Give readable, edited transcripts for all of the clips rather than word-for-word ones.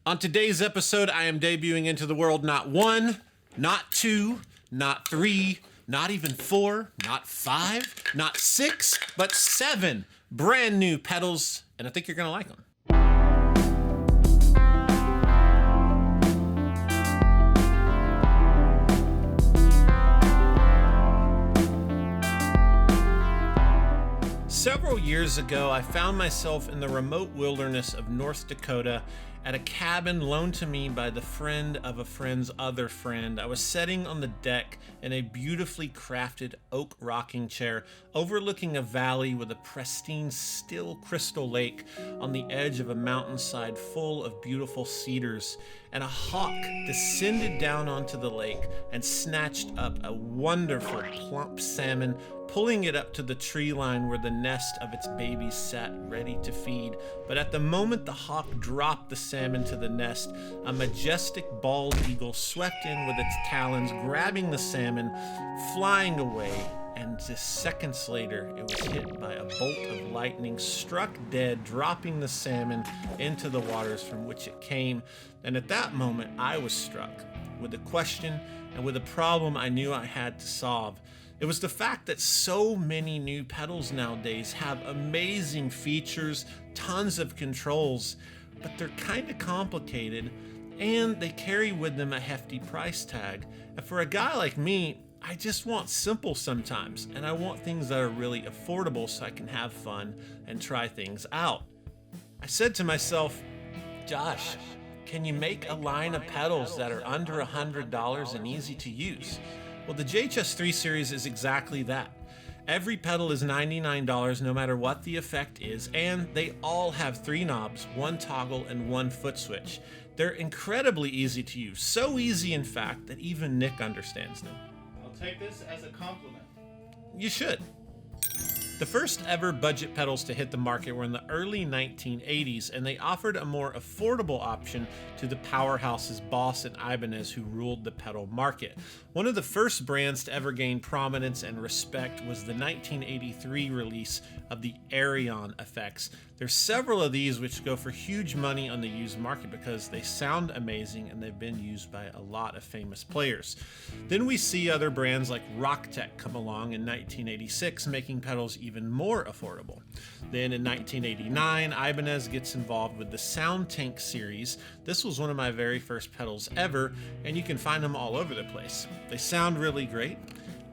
On today's episode, I am debuting into the world not one, not two, not three, not even four, not five, not six, but 7 brand new pedals, and I think you're gonna like them. Several years ago, I found myself in the remote wilderness of North Dakota at a cabin loaned to me by the friend of a friend's other friend. I was sitting on the deck in a beautifully crafted oak rocking chair overlooking a valley with a pristine still crystal lake on the edge of a mountainside full of beautiful cedars, and a hawk descended down onto the lake and snatched up a wonderful plump salmon, pulling it up to the tree line where the nest of its babies sat ready to feed. But at the moment the hawk dropped the salmon to the nest, a majestic bald eagle swept in with its talons, grabbing the salmon, flying away, and just seconds later it was hit by a bolt of lightning, struck dead, dropping the salmon into the waters from which it came. And at that moment I was struck with a question and with a problem I knew I had to solve. It was the fact that so many new pedals nowadays have amazing features, tons of controls, but they're kind of complicated and they carry with them a hefty price tag. And for a guy like me, I just want simple sometimes, and I want things that are really affordable so I can have fun and try things out. I said to myself, Josh, can you make a line of pedals that are under $100 and easy to use? Well, the JHS 3 Series is exactly that. Every pedal is $99 no matter what the effect is, and they all have 3 knobs, 1 toggle, and 1 foot switch. They're incredibly easy to use, so easy in fact that even Nick understands them. I'll take this as a compliment. You should. The first ever budget pedals to hit the market were in the early 1980s, and they offered a more affordable option to the powerhouses Boss and Ibanez who ruled the pedal market. One of the first brands to ever gain prominence and respect was the 1983 release of the Arion effects. There's several of these which go for huge money on the used market because they sound amazing and they've been used by a lot of famous players. Then we see other brands like Rocktek come along in 1986, making pedals even more affordable. Then in 1989, Ibanez gets involved with the Soundtank series. This was one of my very first pedals ever, and you can find them all over the place. They sound really great.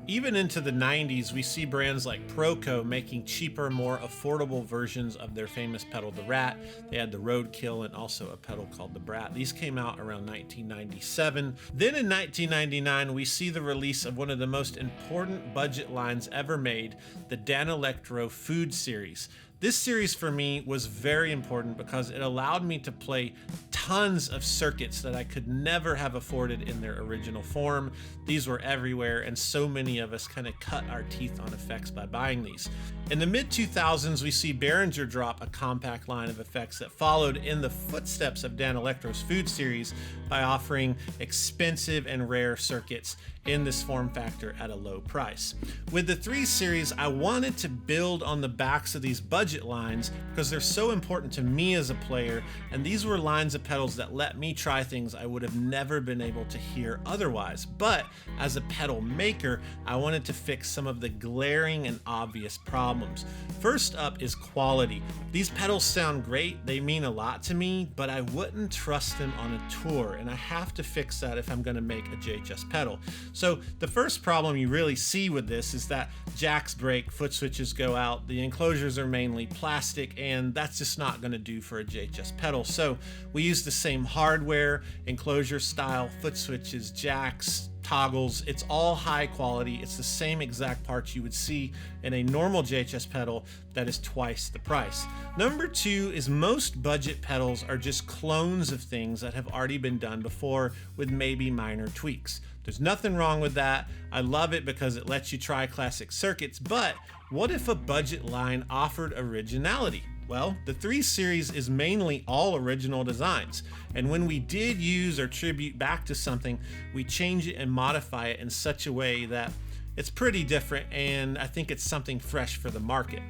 Even into the 90s, we see brands like ProCo making cheaper, more affordable versions of their famous pedal, the Rat. They had the Roadkill and also a pedal called the Brat. These came out around 1997. Then in 1999, we see the release of one of the most important budget lines ever made, the Danelectro Food series. This series for me was very important because it allowed me to play tons of circuits that I could never have afforded in their original form. These were everywhere, and so many of us kind of cut our teeth on effects by buying these. In the mid-2000s, we see Behringer drop a compact line of effects that followed in the footsteps of Danelectro's Food series by offering expensive and rare circuits in this form factor at a low price. With the 3 Series, I wanted to build on the backs of these budget lines because they're so important to me as a player, and these were lines of pedals that let me try things I would have never been able to hear otherwise. But as a pedal maker, I wanted to fix some of the glaring and obvious problems. First up is quality. These pedals sound great, they mean a lot to me, but I wouldn't trust them on a tour, and I have to fix that if I'm going to make a JHS pedal. So the first problem you really see with this is that jacks break, foot switches go out, the enclosures are mainly plastic, and that's just not going to do for a JHS pedal. So we use the same hardware, enclosure style, foot switches, jacks, toggles. It's all high quality. It's the same exact parts you would see in a normal JHS pedal that is twice the price. Number 2 is most budget pedals are just clones of things that have already been done before with maybe minor tweaks. There's nothing wrong with that. I love it because it lets you try classic circuits, but what if a budget line offered originality? Well, the 3 Series is mainly all original designs, and when we did use or tribute back to something, we change it and modify it in such a way that it's pretty different, and I think it's something fresh for the market.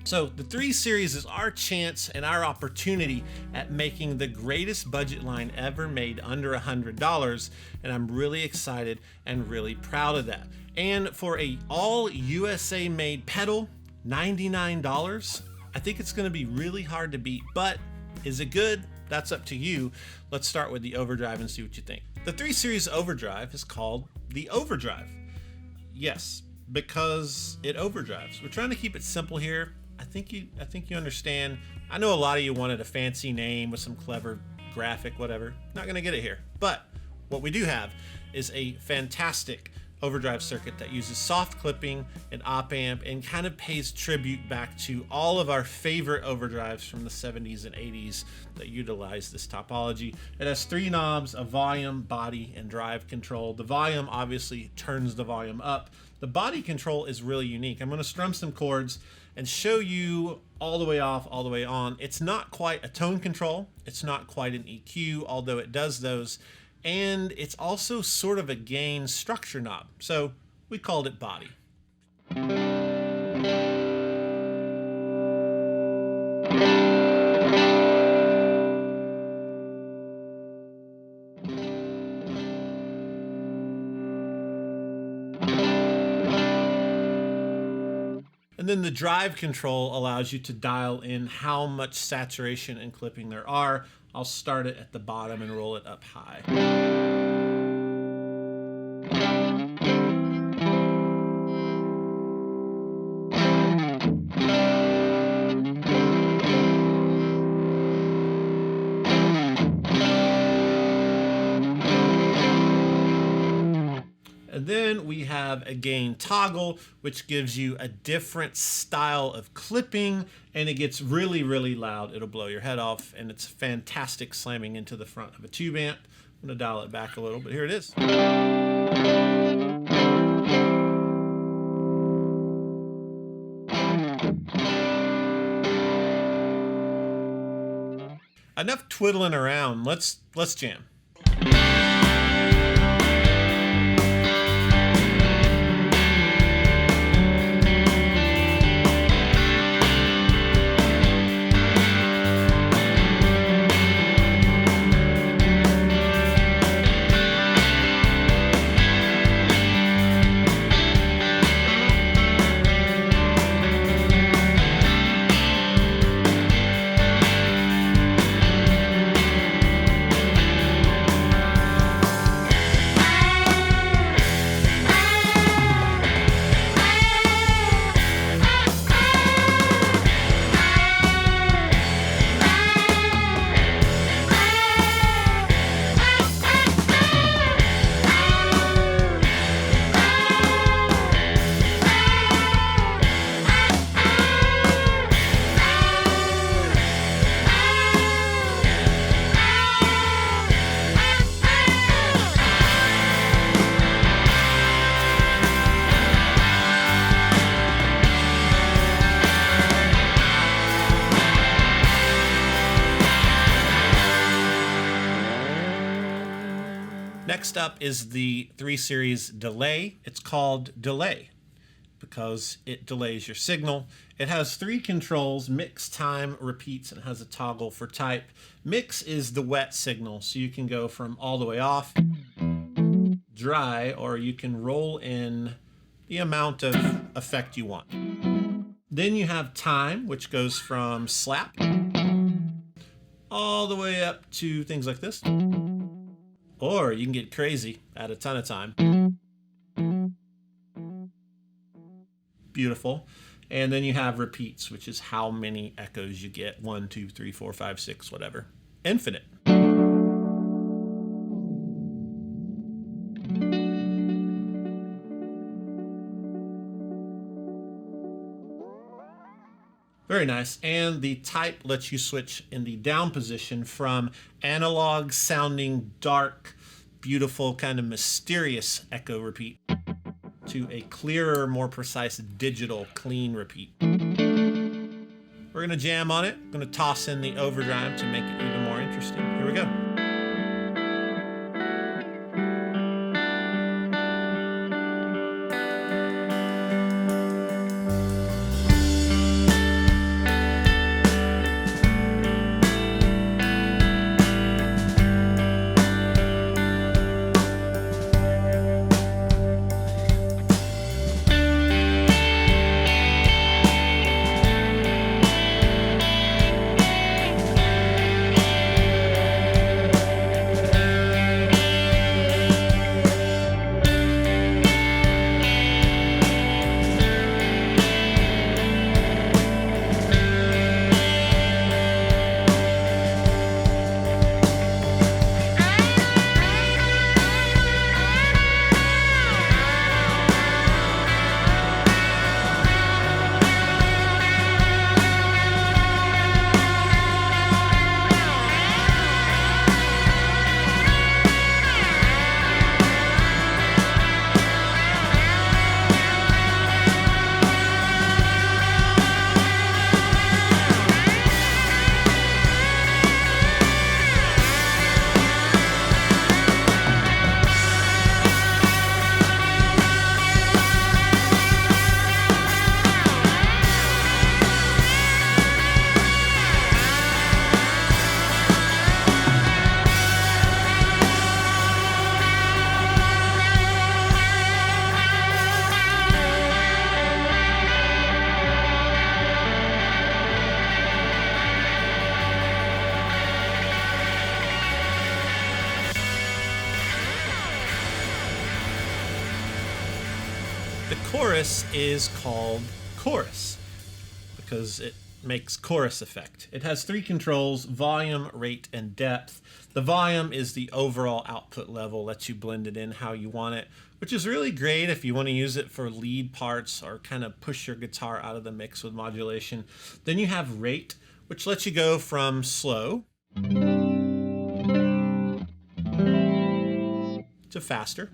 So the 3 Series is our chance and our opportunity at making the greatest budget line ever made under $100, and I'm really excited and really proud of that. And for a all USA made pedal, $99, I think it's going to be really hard to beat, but is it good? That's up to you. Let's start with the Overdrive and see what you think. The 3 Series Overdrive is called the Overdrive. Yes, because it overdrives. We're trying to keep it simple here. I think you understand. I know a lot of you wanted a fancy name with some clever graphic, whatever. Not gonna get it here. But what we do have is a fantastic overdrive circuit that uses soft clipping and op amp and kind of pays tribute back to all of our favorite overdrives from the 70s and 80s that utilize this topology. It has 3 knobs, a volume, body, and drive control. The volume obviously turns the volume up. The body control is really unique. I'm going to strum some chords and show you all the way off, all the way on. It's not quite a tone control. It's not quite an EQ, although it does those. And it's also sort of a gain structure knob. So we called it body. And then the drive control allows you to dial in how much saturation and clipping there are. I'll start it at the bottom and roll it up high. And then we have a gain toggle, which gives you a different style of clipping, and it gets really, really loud. It'll blow your head off, and it's fantastic slamming into the front of a tube amp. I'm gonna dial it back a little, but here it is. Enough twiddling around. Let's jam. Next up is the 3 Series delay. It's called delay because it delays your signal. It has 3 controls: mix, time, repeats, and it has a toggle for type. Mix is the wet signal, so you can go from all the way off, dry, or you can roll in the amount of effect you want. Then you have time, which goes from slap all the way up to things like this. Or you can get crazy, add a ton of time. Beautiful. And then you have repeats, which is how many echoes you get. 1, 2, 3, 4, 5, 6, whatever. Infinite. Very nice. And the type lets you switch in the down position from analog sounding dark, beautiful, kind of mysterious echo repeat to a clearer, more precise digital clean repeat. We're gonna jam on it. I'm gonna toss in the overdrive to make it even more interesting. Here we go. The chorus is called chorus because it makes chorus effect. It has 3 controls: volume, rate, and depth. The volume is the overall output level, lets you blend it in how you want it, which is really great if you want to use it for lead parts or kind of push your guitar out of the mix with modulation. Then you have rate, which lets you go from slow to faster.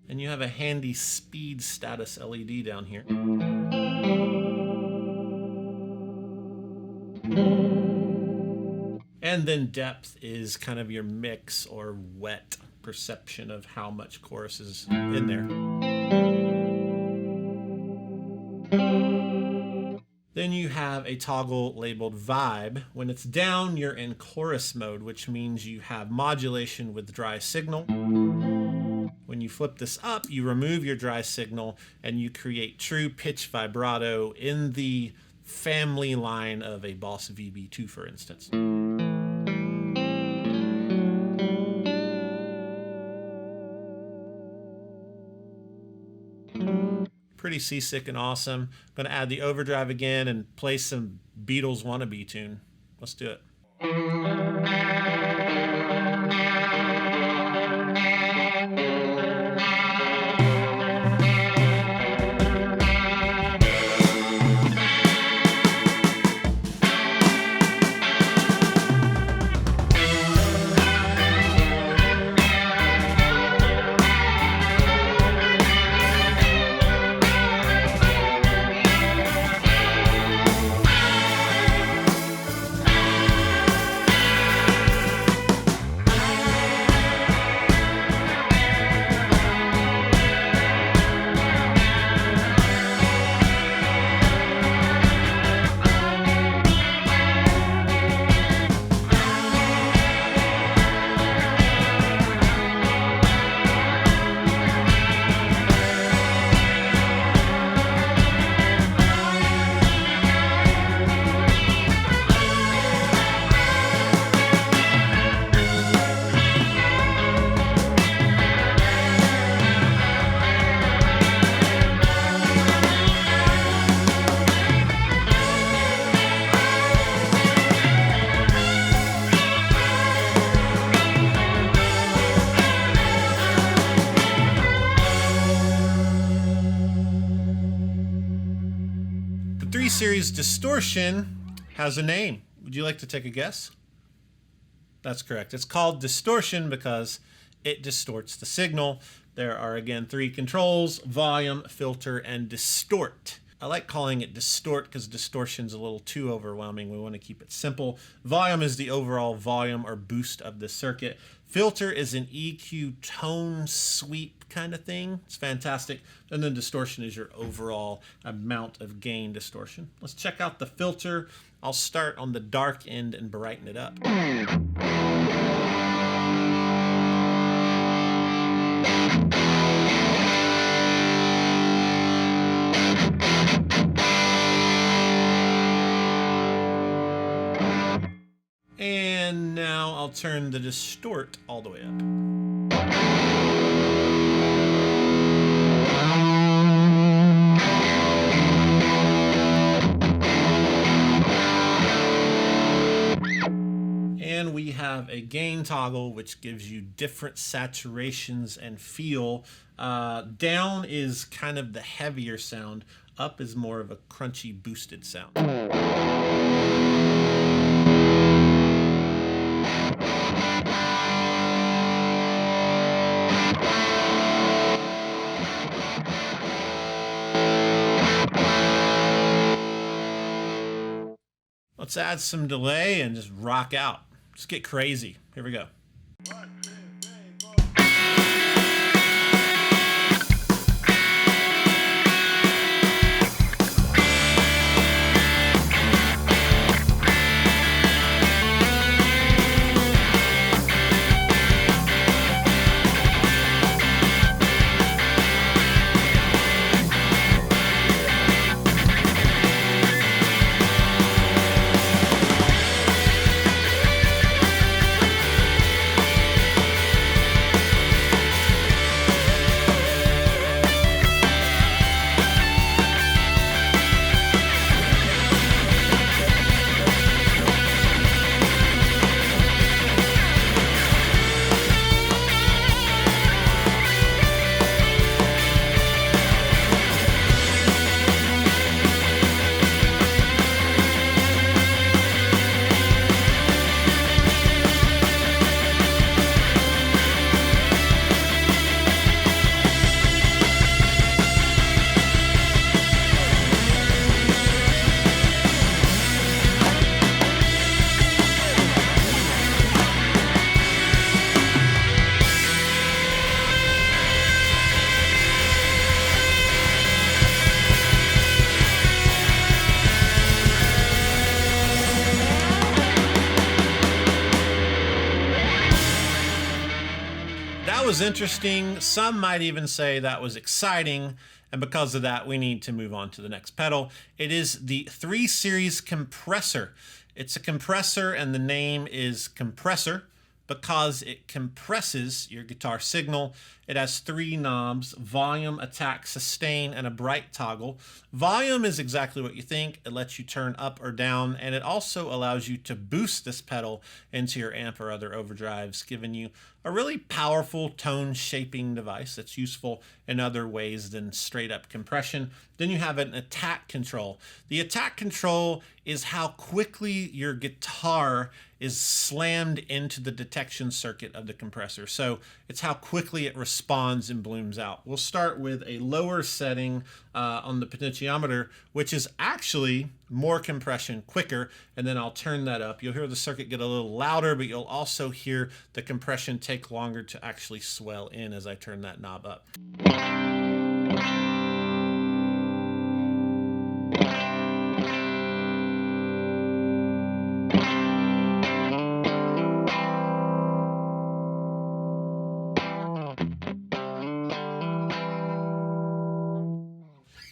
And you have a handy speed status LED down here. And then depth is kind of your mix or wet perception of how much chorus is in there. Then you have a toggle labeled vibe. When it's down, you're in chorus mode, which means you have modulation with dry signal. When you flip this up, you remove your dry signal and you create true pitch vibrato in the family line of a Boss VB2, for instance. Pretty seasick and awesome. I'm going to add the overdrive again and play some Beatles wannabe tune. Let's do it. Series Distortion has a name. Would you like to take a guess? That's correct. It's called Distortion because it distorts the signal. There are, again, 3 controls: volume, filter, and distort. I like calling it distort because distortion's a little too overwhelming. We want to keep it simple. Volume is the overall volume or boost of the circuit. Filter is an EQ tone sweep kind of thing. It's fantastic. And then distortion is your overall amount of gain distortion. Let's check out the filter. I'll start on the dark end and brighten it up. And now I'll turn the distort all the way up. And we have a gain toggle, which gives you different saturations and feel. Down is kind of the heavier sound. Up is more of a crunchy, boosted sound. Let's add some delay and just rock out. Just get crazy. Here we go. was interesting. Some might even say that was exciting. And because of that, we need to move on to the next pedal. It is the 3 Series Compressor. It's a compressor, and the name is Compressor because it compresses your guitar signal. It has 3 knobs: volume, attack, sustain, and a bright toggle. Volume is exactly what you think. It lets you turn up or down, and it also allows you to boost this pedal into your amp or other overdrives, giving you a really powerful tone shaping device that's useful in other ways than straight up compression. Then you have an attack control. The attack control is how quickly your guitar is slammed into the detection circuit of the compressor. So it's how quickly it responds and blooms out. We'll start with a lower setting on the potentiometer, which is actually more compression quicker, and then I'll turn that up. You'll hear the circuit get a little louder, but you'll also hear the compression take longer to actually swell in as I turn that knob up.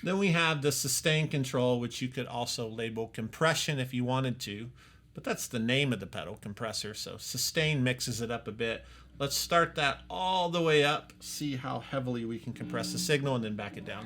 Then we have the sustain control, which you could also label compression if you wanted to, but that's the name of the pedal, compressor. So sustain mixes it up a bit. Let's start that all the way up, see how heavily we can compress the signal, and then back it down.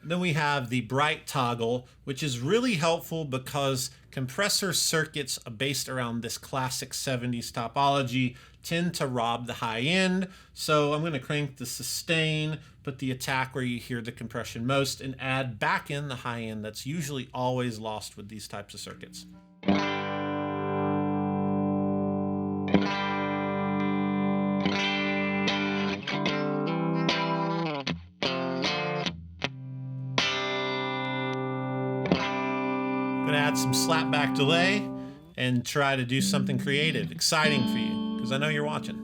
Then we have the bright toggle, which is really helpful because compressor circuits based around this classic 70s topology tend to rob the high end. So I'm going to crank the sustain, put the attack where you hear the compression most, and add back in the high end that's usually always lost with these types of circuits. Gonna add some slapback delay and try to do something creative, exciting for you, because I know you're watching.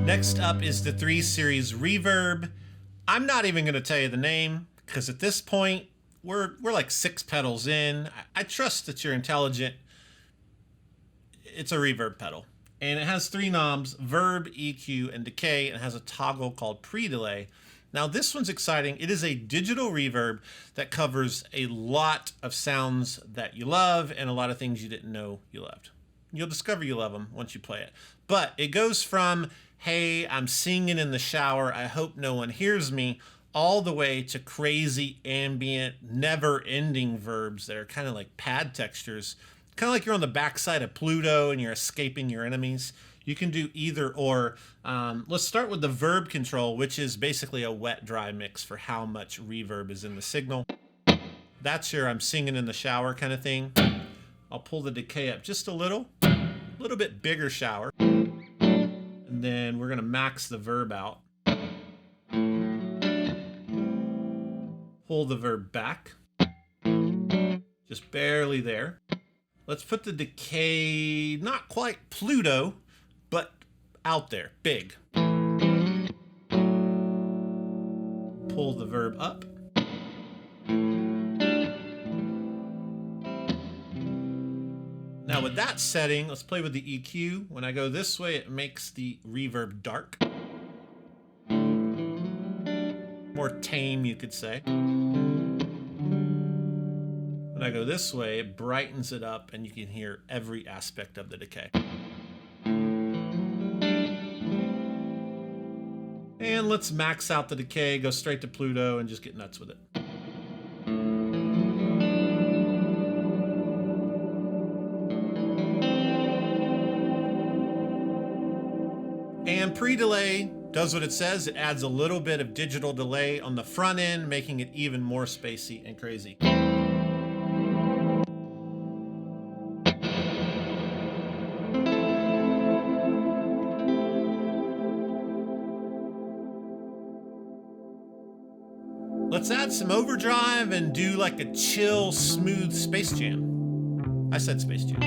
Next up is the 3 Series Reverb. I'm not even going to tell you the name because at this point we're like 6 pedals in. I trust that you're intelligent. It's a reverb pedal, and it has 3 knobs: verb, EQ, and decay, and it has a toggle called pre-delay. Now this one's exciting. It is a digital reverb that covers a lot of sounds that you love and a lot of things you didn't know you loved. You'll discover you love them once you play it. But it goes from, hey, I'm singing in the shower, I hope no one hears me, all the way to crazy ambient, never-ending verbs that are kind of like pad textures. Kind of like you're on the backside of Pluto and you're escaping your enemies. You can do either or. Let's start with the verb control, which is basically a wet-dry mix for how much reverb is in the signal. That's your I'm singing in the shower kind of thing. I'll pull the decay up just a little bit bigger shower. And then we're going to max the verb out. Pull the verb back. Just barely there. Let's put the decay, not quite Pluto, but out there, big. Pull the verb up. Now with that setting, let's play with the EQ. When I go this way, it makes the reverb dark. more tame, you could say. When I go this way, it brightens it up and you can hear every aspect of the decay. And let's max out the decay, go straight to Pluto, and just get nuts with it. And pre-delay does what it says. It adds a little bit of digital delay on the front end, making it even more spacey and crazy. Let's add some overdrive and do like a chill, smooth Space Jam. I said Space Jam.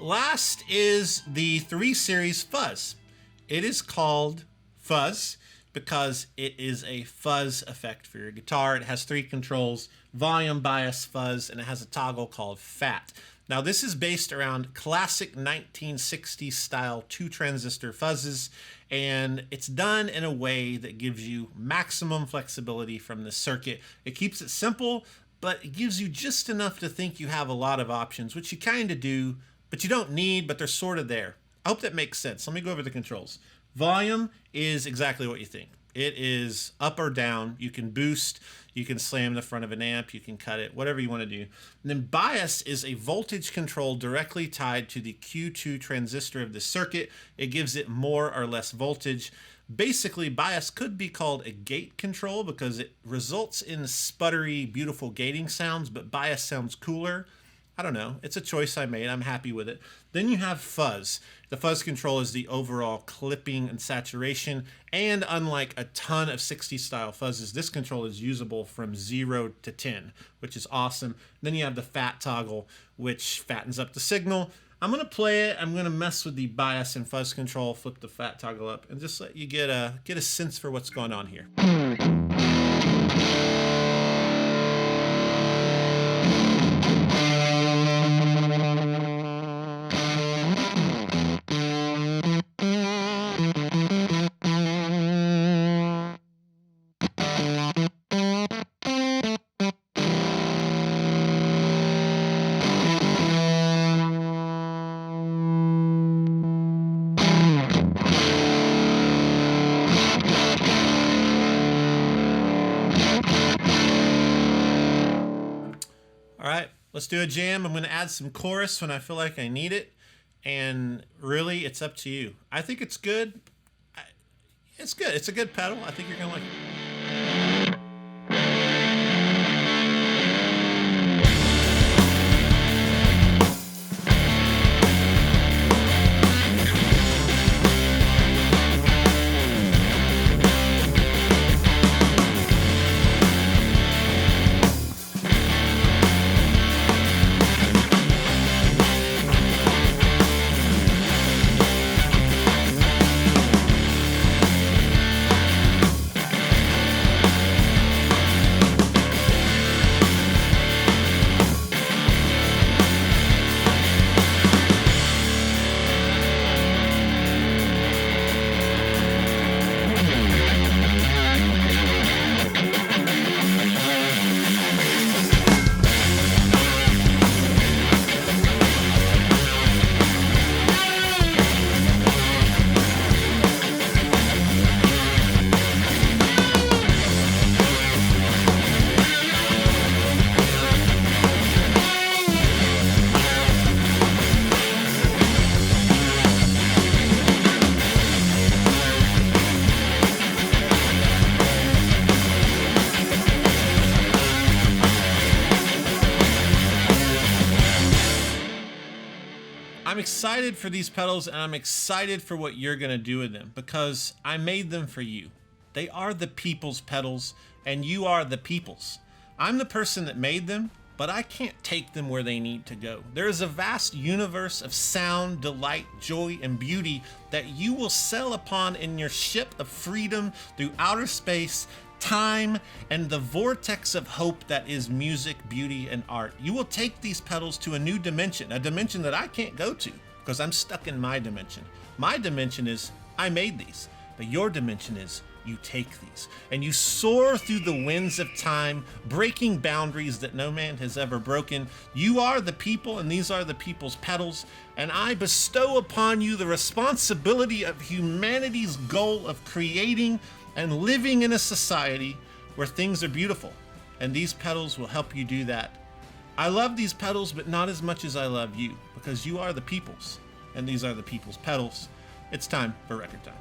Last is the 3 Series Fuzz. It is called Fuzz because it is a fuzz effect for your guitar. It has 3 controls: volume, bias, fuzz, and it has a toggle called Fat. Now this is based around classic 1960s style 2-transistor fuzzes, and it's done in a way that gives you maximum flexibility from the circuit. It keeps it simple, but it gives you just enough to think you have a lot of options, which you kind of do, but you don't need, but they're sort of there. I hope that makes sense. Let me go over the controls. Volume is exactly what you think. It is up or down. You can boost, you can slam the front of an amp, you can cut it, whatever you want to do. And then bias is a voltage control directly tied to the Q2 transistor of the circuit. It gives it more or less voltage. Basically, bias could be called a gate control because it results in sputtery, beautiful gating sounds, but bias sounds cooler. I don't know. It's a choice I made. I'm happy with it. Then you have fuzz. The fuzz control is the overall clipping and saturation. And unlike a ton of 60s style fuzzes, this control is usable from 0 to 10, which is awesome. Then you have the fat toggle, which fattens up the signal. I'm going to play it. I'm going to mess with the bias and fuzz control, flip the fat toggle up, and just let you get a sense for what's going on here. All right, let's do a jam. I'm going to add some chorus when I feel like I need it. And really, it's up to you. I think it's good. It's good. It's a good pedal. I think you're going to like it. I'm excited for these pedals, and I'm excited for what you're gonna do with them because I made them for you. They are the people's pedals, and you are the people's. I'm the person that made them, but I can't take them where they need to go. There is a vast universe of sound, delight, joy, and beauty that you will sail upon in your ship of freedom through outer space, time, and the vortex of hope that is music, beauty, and art. You will take these pedals to a new dimension, a dimension that I can't go to because I'm stuck in my dimension. My dimension is I made these, but your dimension is you take these and you soar through the winds of time, breaking boundaries that no man has ever broken. You are the people, and these are the people's pedals, and I bestow upon you the responsibility of humanity's goal of creating and living in a society where things are beautiful, and these pedals will help you do that. I love these pedals, but not as much as I love you, because you are the people's, and these are the people's pedals. It's time for record time.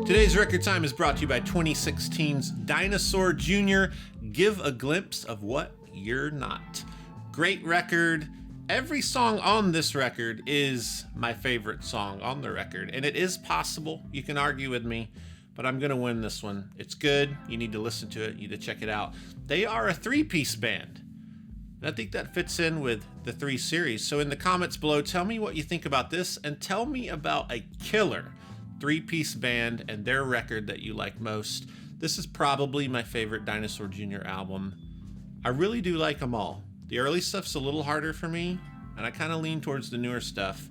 Today's record time is brought to you by 2016's Dinosaur Jr. Give a glimpse of what you're not. Great record. Every song on this record is my favorite song on the record, and it is possible. You can argue with me, but I'm gonna win this one. It's good. You need to listen to it. You need to check it out. They are a three-piece band. And I think that fits in with the 3 Series. So in the comments below, tell me what you think about this, and tell me about a killer 3-piece band and their record that you like most. This is probably my favorite Dinosaur Jr. album. I really do like them all. The early stuff's a little harder for me, and I kind of lean towards the newer stuff.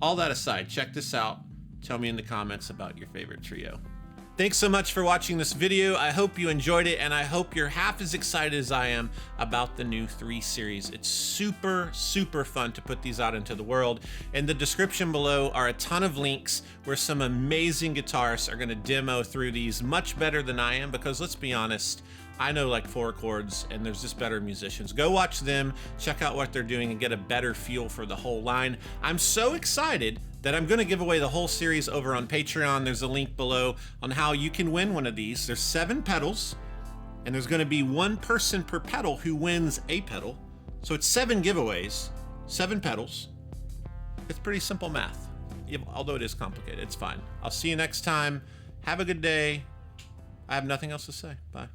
All that aside, check this out. Tell me in the comments about your favorite trio. Thanks so much for watching this video. I hope you enjoyed it, and I hope you're half as excited as I am about the new 3 Series. It's super, super fun to put these out into the world. In the description below are a ton of links where some amazing guitarists are gonna demo through these much better than I am, because let's be honest, I know like 4 chords, and there's just better musicians. Go watch them, check out what they're doing, and get a better feel for the whole line. I'm so excited that I'm gonna give away the whole series over on Patreon. There's a link below on how you can win one of these. There's 7 pedals, and there's gonna be 1 person per pedal who wins a pedal. So it's 7 giveaways, 7 pedals. It's pretty simple math, although it is complicated. It's fine. I'll see you next time. Have a good day. I have nothing else to say. Bye.